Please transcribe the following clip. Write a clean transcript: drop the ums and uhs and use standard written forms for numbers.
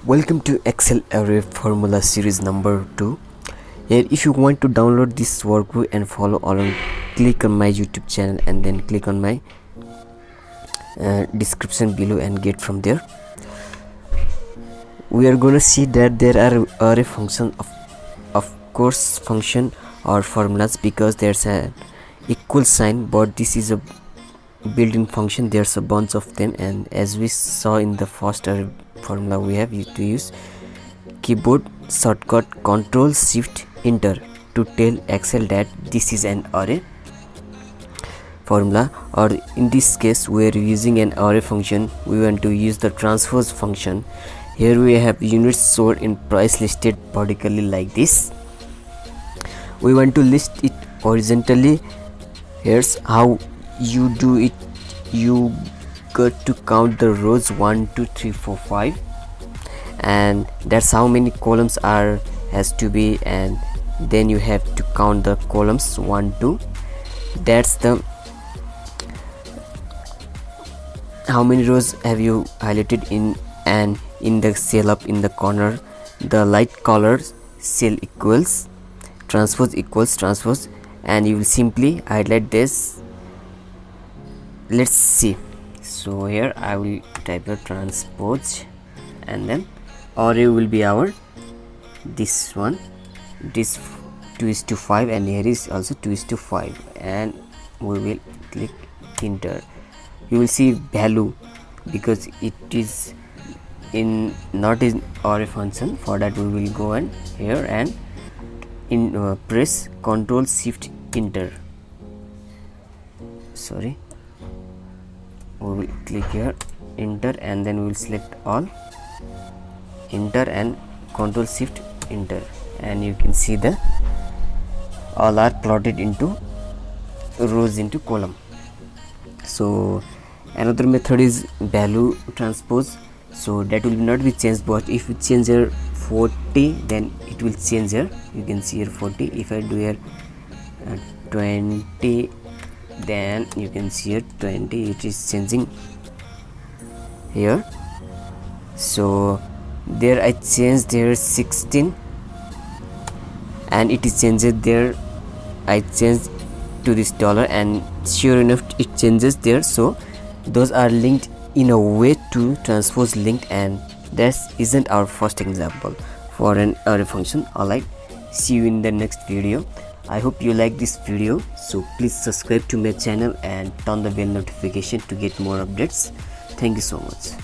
Welcome to Excel Array Formula Series number 2. Here, if you want to download this workbook and follow along, click on my YouTube channel and then click on my description below and get from there. We are going to see that there are array function of course function or formulas because there's an equal sign, but this is a built-in function. There's a bunch of them, and as we saw in the first array formula, we have to use keyboard shortcut Ctrl Shift Enter to tell Excel that this is an array formula, or in this case we are using an array function. We want to use the transpose function. Here we have units stored in price listed vertically like this. We want to list it horizontally. Here's how you do it. You got to count the rows 1 2 3 4 5, and that's how many columns has to be, and then you have to count the columns 1 2. That's the how many rows have you highlighted in, and in the cell up in the corner the light color cell equals transpose, and you will simply highlight this. Let's see. So here I will type the transpose, and then array will be our this one, this 2:5, and here is also 2:5, and we will click enter. You will see value because it is in not in array function. For that we will go and here and in press Ctrl Shift Enter. We will click here enter, and then we will select all, enter, and Ctrl Shift Enter, and you can see the all are plotted into rows into column. So another method is value transpose, so that will not be changed, but if you change here 40, then it will change here. You can see here 40. If I do here 20, then you can see here 20, it is changing here. So there I changed here 16, and it is changed there. I changed to this dollar, and sure enough it changes there. So those are linked in a way to transpose linked, and that isn't our first example for an array function. Alright, see you in the next video. I hope you like this video, so please subscribe to my channel and turn the bell notification to get more updates. Thank you so much.